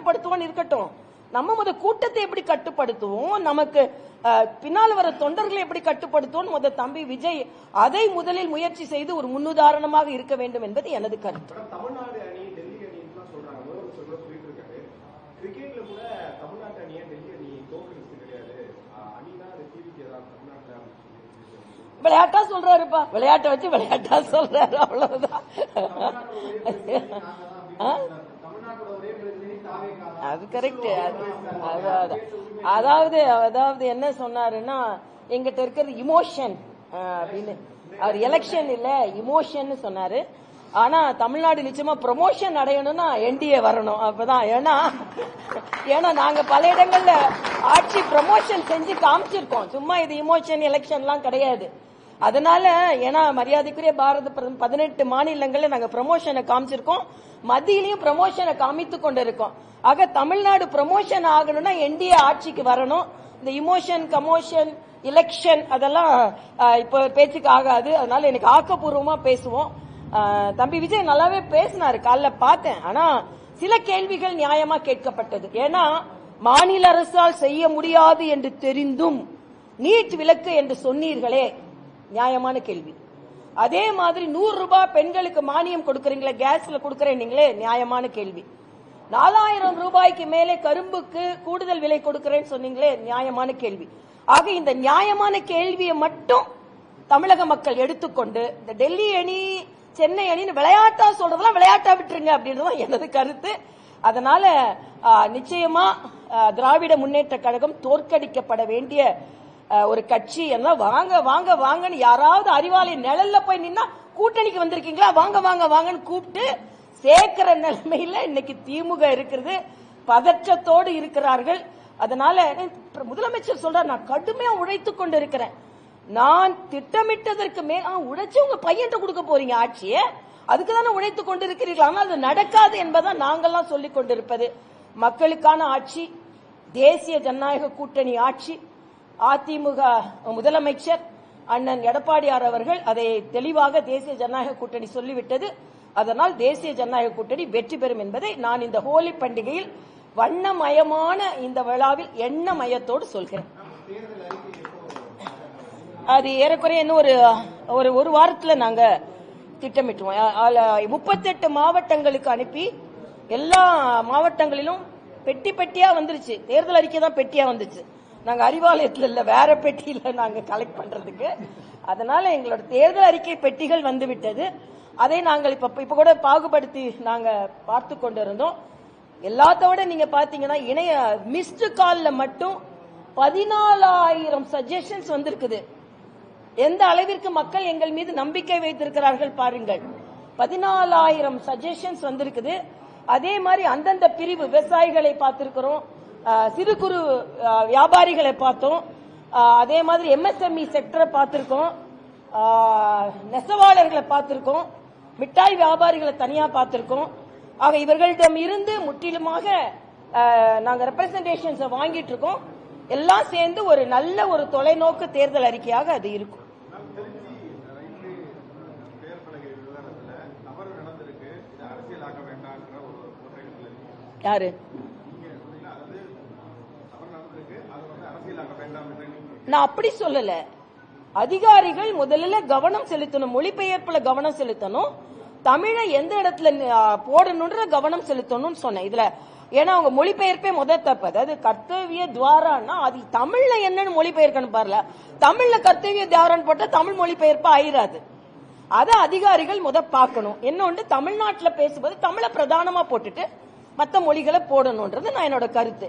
கட்டுப்படுத்துவோம் இருக்கட்டும், நம்ம கூட்டத்தை எப்படி கட்டுப்படுத்துவோம், நமக்கு பின்னால் வர தொண்டர்களை எப்படி கட்டுப்படுத்துவோம் தம்பி விஜய் அதை முதலில் முயற்சி செய்து ஒரு முன்னுதாரணமாக இருக்க வேண்டும் என்பது எனது கருத்து. தமிழ்நாடு அணி டெல்லி அணி சொல்றாங்க, சொல்லிட்டு இருக்காரு. கிரிக்கெட்ல கூட தமிழ்நாட்டு அணியை டெல்லி அணி தோற்கடிச்சது கிடையாது, அணிதான் தமிழ்நாட்டுல விளையாட்டா சொல்றாருப்பா, விளையாட்டை வச்சு விளையாட்டா சொல்றாரு, அவ்வளவுதான். அது கரெக்ட். அதாவது என்ன சொன்னாருன்னா, எங்கிட்ட இருக்கிறது இமோஷன் அப்படின்னு. அவர் எலெக்ஷன் இல்ல இமோஷன் சொன்னாரு. ஆனா தமிழ்நாடு நிச்சயமா ப்ரமோஷன் அடையணும்னா என்டிஏ வரணும், அப்பதான். ஏன்னா நாங்க பல இடங்கள்ல ஆட்சி ப்ரமோஷன் செஞ்சு காமிச்சிருக்கோம், சும்மா இது இமோஷன் எலெக்ஷன் எல்லாம் கிடையாது. அதனால ஏன்னா மரியாதைக்குரிய பாரத பிரதமர் 18 மாநிலங்கள்ல நாங்க ப்ரமோஷனை காமிச்சிருக்கோம், மத்தியிலையும் ப்ரமோஷனை காமித்து கொண்டு இருக்கோம். ஆக தமிழ்நாடு ப்ரமோஷன் ஆகணும்னா என்டிஏ ஆட்சிக்கு வரணும். இந்த இமோஷன் கமோஷன் எலெக்ஷன் அதெல்லாம் இப்ப பேச்சுக்கு ஆகாது. அதனால எனக்கு ஆக்கப்பூர்வமா பேசுவோம். தம்பி விஜய் நல்லாவே பேசினாரு, காலைல பார்த்தேன். ஆனா சில கேள்விகள் நியாயமா கேட்கப்பட்டது. ஏன்னா மாநில அரசால் செய்ய முடியாது என்று தெரிந்தும் நீட் விலக்கு என்று சொன்னீர்களே, நியாயமான கேள்வி. அதே மாதிரி 100 ரூபாய் பெண்களுக்கு மானியம் கொடுக்கறீங்களே, கேஸ்ல கொடுக்கறீங்களே, நியாயமான கேள்வி. 4000 ரூபாய்க்கு மேலே கரும்புக்கு கூடுதல் விலை கொடுக்கிறேன்னு சொன்னீங்களே, நியாயமான கேள்வி. ஆக இந்த நியாயமான கேள்வியை மட்டும் தமிழக மக்கள் எடுத்துக்கொண்டு இந்த டெல்லி அணி சென்னை அணின்னு விளையாட்டா சொல்றதெல்லாம் விளையாட்டா விட்டுருங்க அப்படின்றதுதான் எனது கருத்து. அதனால நிச்சயமா திராவிட முன்னேற்ற கழகம் தோற்கடிக்கப்பட வேண்டிய ஒரு கட்சி. எல்லாம் வாங்க வாங்க வாங்கன்னு யாராவது அறிவாலய நிழல்ல போய் நின்னா கூட்டணிக்கு வந்திருக்கீங்களா, வாங்க வாங்க வாங்கன்னு கூப்பிட்டு சேர்க்கிற நிலைமையில இன்னைக்கு திமுக இருக்கிறது, பதற்றத்தோடு இருக்கிறார்கள். அதனால முதலமைச்சர் சொல்றார், நான் கடுமையா உழைத்துக் கொண்டு இருக்கிறேன். நான் திட்டமிட்டதற்கு மேல் உழைச்சு உங்க பையன் கொடுக்க போறீங்க ஆட்சியை, அதுக்குதானே உழைத்துக் கொண்டிருக்கிறீர்கள். ஆனால் அது நடக்காது என்பதான் நாங்கெல்லாம் சொல்லிக் கொண்டிருப்பது. மக்களுக்கான ஆட்சி, தேசிய ஜனநாயக கூட்டணி ஆட்சி, அதிமுக முதலமைச்சர் அண்ணன் எடப்பாடியார் அவர்கள் அதை தெளிவாக தேசிய ஜனநாயக கூட்டணி சொல்லிவிட்டது. அதனால் தேசிய ஜனநாயக கூட்டணி வெற்றி பெறும் என்பதை நான் இந்த ஹோலி பண்டிகையில் வண்ணமயமான இந்த விழாவில் எண்ணமயத்தோடு சொல்கிறேன். அது ஏறக்குறைய இன்னும் ஒரு வாரத்தில் நாங்க திட்டமிட்டுவோம். 38 மாவட்டங்களுக்கு அனுப்பி எல்லா மாவட்டங்களிலும் பெட்டி பெட்டியா வந்துருச்சு. தேர்தல் அறிக்கை தான் பெட்டியா வந்துச்சு. நாங்க அறிவாலயத்தில் இல்ல, வேற பெட்டியில நாங்க கலெக்ட் பண்றதுக்கு. அதனால எங்களோட தேர்தல் அறிக்கை பெட்டிகள் வந்து விட்டது. அதை நாங்கள் இப்ப கூட பாகுபடுத்தி நாங்க பார்த்து கொண்டு இருந்தோம். எல்லாத்தோட நீங்க பாத்தீங்கன்னா இணைய மிஸ்டு கால்ல மட்டும் 14,000 சஜஷன்ஸ் வந்திருக்குது. எந்த அளவிற்கு மக்கள் எங்கள் மீது நம்பிக்கை வைத்திருக்கிறார்கள் பாருங்கள். 14,000 சஜஷன்ஸ் வந்திருக்குது. அதே மாதிரி அந்தந்த பிரிவு விவசாயிகளை பார்த்திருக்கிறோம், சிறு குறு வியாபாரிகளை பார்த்தோம், அதே மாதிரி எம்எஸ்எம்இ செக்டரை பார்த்திருக்கோம், நெசவாளர்களை பார்த்திருக்கோம், மிட்டாய் வியாபாரிகளை தனியா பார்த்திருக்கோம். ஆக இவர்களிடம் இருந்து முற்றிலுமாக நாங்க ரெப்ரசன்டேஷன்ஸ் வாங்கிட்டு இருக்கோம். எல்லாம் சேர்ந்து ஒரு நல்ல ஒரு தொலைநோக்கு தேர்தல் அறிக்கையாக அது இருக்கும். யாரு? நான் அப்படி சொல்லல. அதிகாரிகள் முதல்ல கவனம் செலுத்தணும், மொழிபெயர்ப்புல கவனம் செலுத்தணும், தமிழை எந்த இடத்துல போடணும்ன்ற கவனம் செலுத்தணும்னு சொன்னேன் இதுல. ஏன்னா அவங்க மொழிபெயர்ப்பே தப்பு. அதாவது கர்த்தவிய துவாரான்னா அது தமிழ்ல என்னன்னு மொழிபெயர்க்கணும் பாருல. தமிழ்ல கர்த்தவிய துவாரான்னு போட்டா தமிழ் மொழிபெயர்ப்பு ஆயிராது. அதை அதிகாரிகள் பார்க்கணும். இன்னொன்று, தமிழ்நாட்டில் பேசும்போது தமிழை பிரதானமா போட்டுட்டு மற்ற மொழிகளை போடணும்ன்றது நான் என்னோட கருத்து.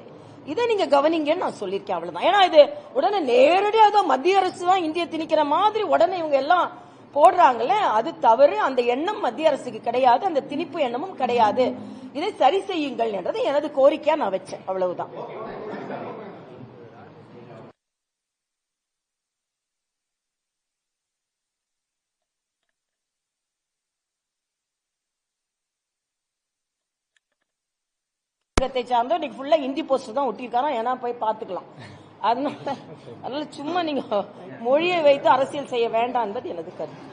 இதை நீங்க கவனிங்கன்னு நான் சொல்லியிருக்கேன், அவ்வளவுதான். ஏன்னா இது உடனே நேரடியாக மத்திய அரசு தான் இந்திய திணிக்கிற மாதிரி உடனே இவங்க எல்லாம் போடுறாங்கல்ல, அது தவறு. அந்த எண்ணம் மத்திய அரசுக்கு கிடையாது, அந்த திணிப்பு எண்ணமும் கிடையாது. இதை சரி செய்யுங்கள் என்றது எனது கோரிக்கையா நான் வச்சேன், அவ்வளவுதான். சார்ந்தோம் இன்னைக்கு ஃபுல்லா ஹிந்தி போஸ்டர் தான் ஒட்டியிருக்காரா, ஏன்னா போய் பார்த்துக்கலாம். அதனால சும்மா நீங்க மொழியை வைத்து அரசியல் செய்ய வேண்டாம் என்பது எனது கருத்து.